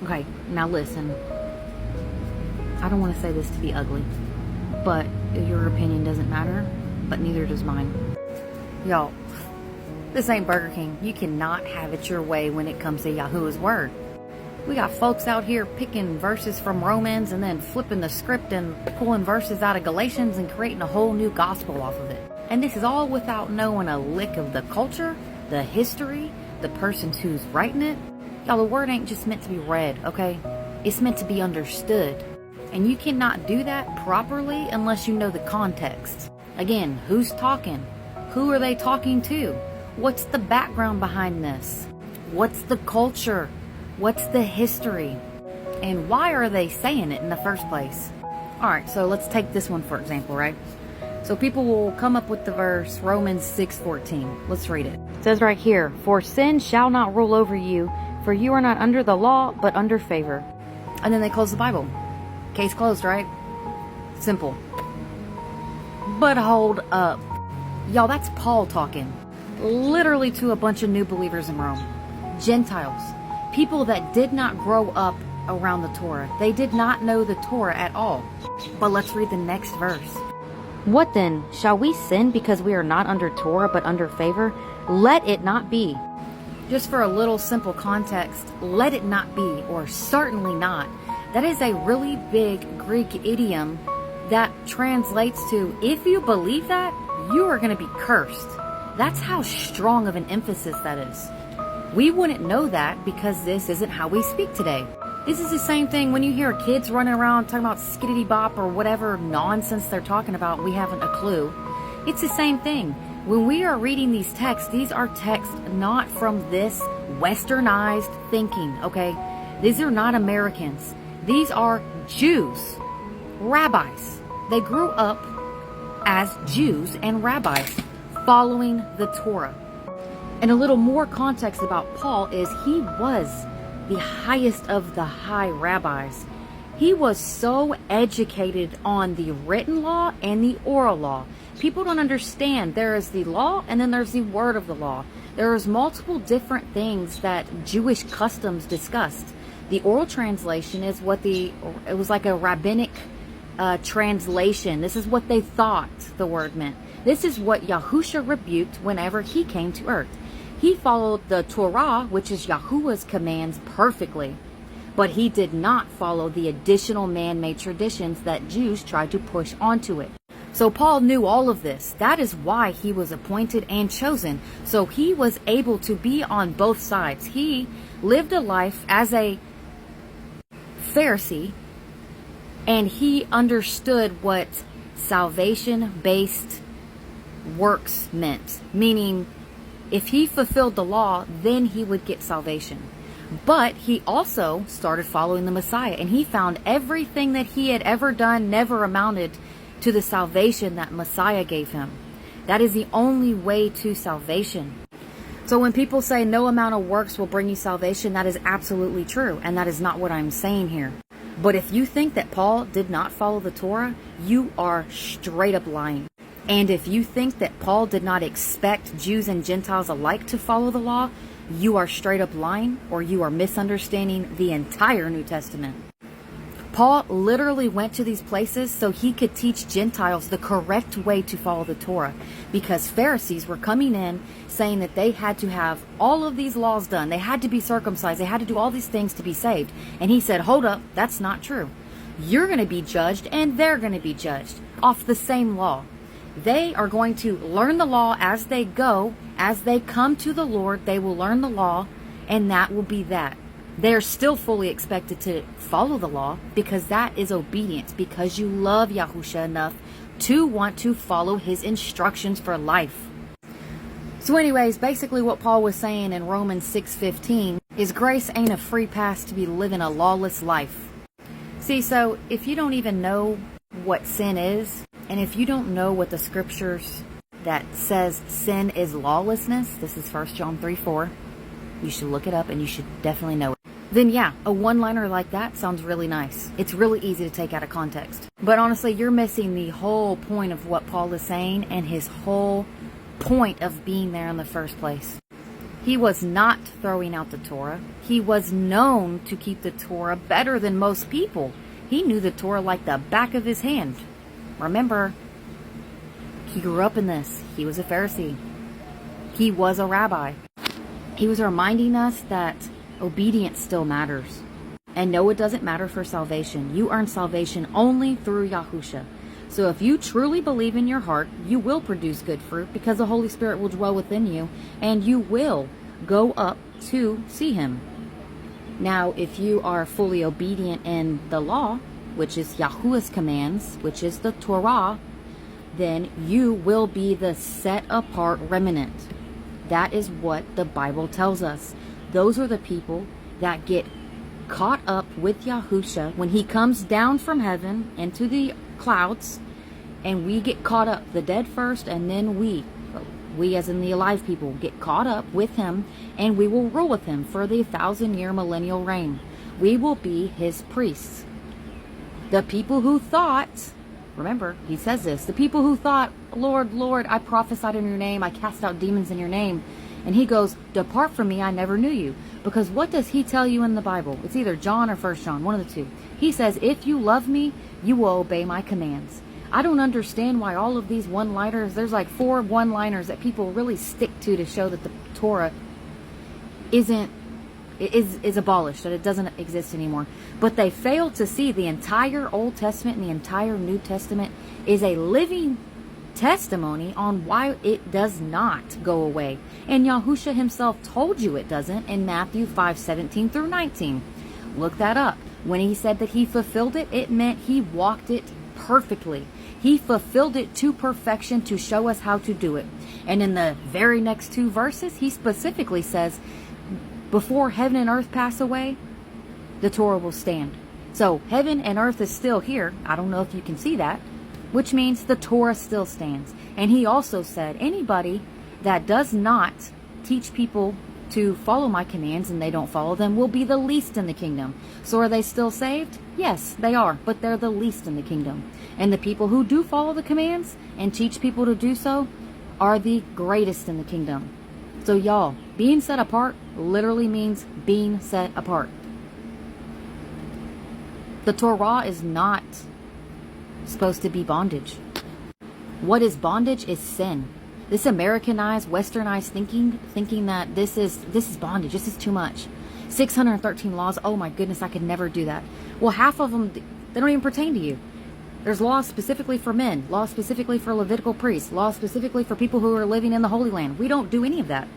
Okay, now listen. I don't want to say this to be ugly, but your opinion doesn't matter, but neither does mine. Y'all, this ain't Burger King. You cannot have it your way when it comes to Yahuwah's word. We got folks out here picking verses from Romans and then flipping the script and pulling verses out of Galatians and creating a whole new gospel off of it. And this is all without knowing a lick of the culture, the history, the person who's writing it. Y'all, the word ain't just meant to be read, okay? It's meant to be understood. And you cannot do that properly unless you know the context. Again, who's talking? Who are they talking to? What's the background behind this? What's the culture? What's the history? And why are they saying it in the first place? Alright, so let's take this one for example, right? So people will come up with the verse, Romans 6:14. Let's read it. It says right here, "For sin shall not rule over you, for you are not under the law, but under favor." And then they close the Bible. Case closed, right? Simple. But hold up. Y'all, that's Paul talking. Literally to a bunch of new believers in Rome. Gentiles. People that did not grow up around the Torah. They did not know the Torah at all. But let's read the next verse. "What then? Shall we sin because we are not under Torah but under favor? Let it not be." Just for a little simple context, let it not be, or certainly not. That is a really big Greek idiom that translates to, if you believe that, you are going to be cursed. That's how strong of an emphasis that is. We wouldn't know that because this isn't how we speak today. This is the same thing when you hear kids running around talking about skiddity bop or whatever nonsense they're talking about. We haven't a clue. It's the same thing. When we are reading these texts, these are texts not from this westernized thinking, okay? These are not Americans. These are Jews, rabbis. They grew up as Jews and rabbis following the Torah. And a little more context about Paul is he was the highest of the high rabbis. He was so educated on the written law and the oral law. People don't understand. There is the law and then there's the word of the law. There's multiple different things that Jewish customs discussed. The oral translation is it was like a rabbinic translation. This is what they thought the word meant. This is what Yahushua rebuked whenever he came to earth. He followed the Torah, which is Yahuwah's commands, perfectly. But he did not follow the additional man-made traditions that Jews tried to push onto it. So Paul knew all of this. That is why he was appointed and chosen. So he was able to be on both sides. He lived a life as a Pharisee, and he understood what salvation-based works meant. Meaning, if he fulfilled the law, then he would get salvation. But he also started following the Messiah, and he found everything that he had ever done never amounted to the salvation that Messiah gave him. That is the only way to salvation. So when people say no amount of works will bring you salvation, that is absolutely true, and that is not what I'm saying here. But if you think that Paul did not follow the Torah, you are straight up lying. And if you think that Paul did not expect Jews and Gentiles alike to follow the law, you are straight up lying, or you are misunderstanding the entire New Testament. Paul literally went to these places so he could teach Gentiles the correct way to follow the Torah, because Pharisees were coming in saying that they had to have all of these laws done. They had to be circumcised. They had to do all these things to be saved. And he said, hold up, that's not true. You're going to be judged and they're going to be judged off the same law. They are going to learn the law as they go. As they come to the Lord, they will learn the law, and that will be that. They're still fully expected to follow the law, because that is obedience, because you love Yahushua enough to want to follow his instructions for life. So anyways, basically what Paul was saying in Romans 6:15 is grace ain't a free pass to be living a lawless life. See, so if you don't even know what sin is, and if you don't know what the scriptures that says sin is lawlessness, this is 1 John 3:4, you should look it up and you should definitely know it. Then yeah, a one-liner like that sounds really nice. It's really easy to take out of context. But honestly, you're missing the whole point of what Paul is saying and his whole point of being there in the first place. He was not throwing out the Torah. He was known to keep the Torah better than most people. He knew the Torah like the back of his hand. Remember, he grew up in this. He was a Pharisee. He was a rabbi. He was reminding us that obedience still matters. And no, it doesn't matter for salvation. You earn salvation only through Yahusha. So if you truly believe in your heart, you will produce good fruit because the Holy Spirit will dwell within you and you will go up to see him. Now, if you are fully obedient in the law, which is Yahuwah's commands, which is the Torah, then you will be the set apart remnant. That is what the Bible tells us. Those are the people that get caught up with Yahusha when he comes down from heaven into the clouds, and we get caught up, the dead first, and then we as in the alive people, get caught up with him, and we will rule with him for the 1,000-year millennial reign. We will be his priests. The people who thought, remember, he says this, the people who thought, Lord, Lord, I prophesied in your name, I cast out demons in your name, and he goes, depart from me, I never knew you. Because what does he tell you in the Bible? It's either John or 1 John, one of the two. He says, if you love me, you will obey my commands. I don't understand why all of these one-liners, there's like 4 one-liners that people really stick to show that the Torah is abolished, that it doesn't exist anymore. But they fail to see the entire Old Testament and the entire New Testament is a living testimony on why it does not go away. And Yahusha himself told you it doesn't in Matthew 5:17 through 19. Look that up. When he said that he fulfilled it, it meant he walked it perfectly. He fulfilled it to perfection to show us how to do it. And in the very next 2 verses, he specifically says, before heaven and earth pass away, the Torah will stand. So heaven and earth is still here. I don't know if you can see that, which means the Torah still stands. And he also said, anybody that does not teach people to follow my commands and they don't follow them will be the least in the kingdom. So are they still saved? Yes, they are, but they're the least in the kingdom. And the people who do follow the commands and teach people to do so are the greatest in the kingdom. So y'all, being set apart literally means being set apart. The Torah is not supposed to be bondage. What is bondage is sin. This Americanized, westernized thinking that this is bondage, this is too much. 613 laws, oh my goodness, I could never do that. Well, half of them, they don't even pertain to you. There's laws specifically for men, laws specifically for Levitical priests, laws specifically for people who are living in the Holy Land. We don't do any of that.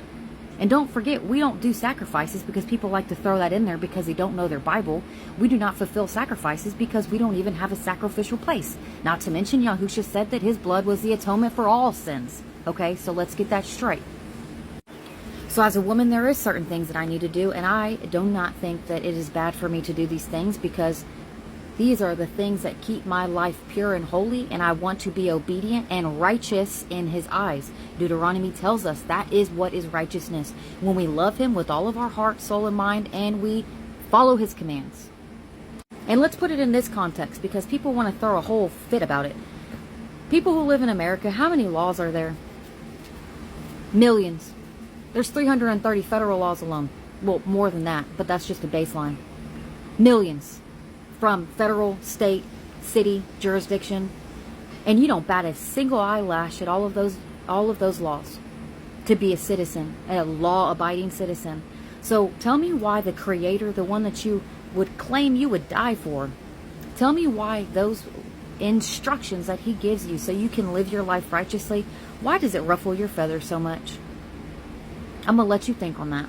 And don't forget, we don't do sacrifices because people like to throw that in there because they don't know their Bible. We do not fulfill sacrifices because we don't even have a sacrificial place. Not to mention, Yahusha said that his blood was the atonement for all sins. Okay, so let's get that straight. So as a woman, there is certain things that I need to do, and I do not think that it is bad for me to do these things because these are the things that keep my life pure and holy, and I want to be obedient and righteous in his eyes. Deuteronomy tells us that is what is righteousness. When we love him with all of our heart, soul, and mind, and we follow his commands. And let's put it in this context because people want to throw a whole fit about it. People who live in America, how many laws are there? Millions. There's 330 federal laws alone. Well, more than that, but that's just a baseline. Millions. From federal, state, city, jurisdiction. And you don't bat a single eyelash at all of those laws to be a citizen, a law-abiding citizen. So tell me why the Creator, the one that you would claim you would die for, tell me why those instructions that he gives you so you can live your life righteously, why does it ruffle your feathers so much? I'm going to let you think on that.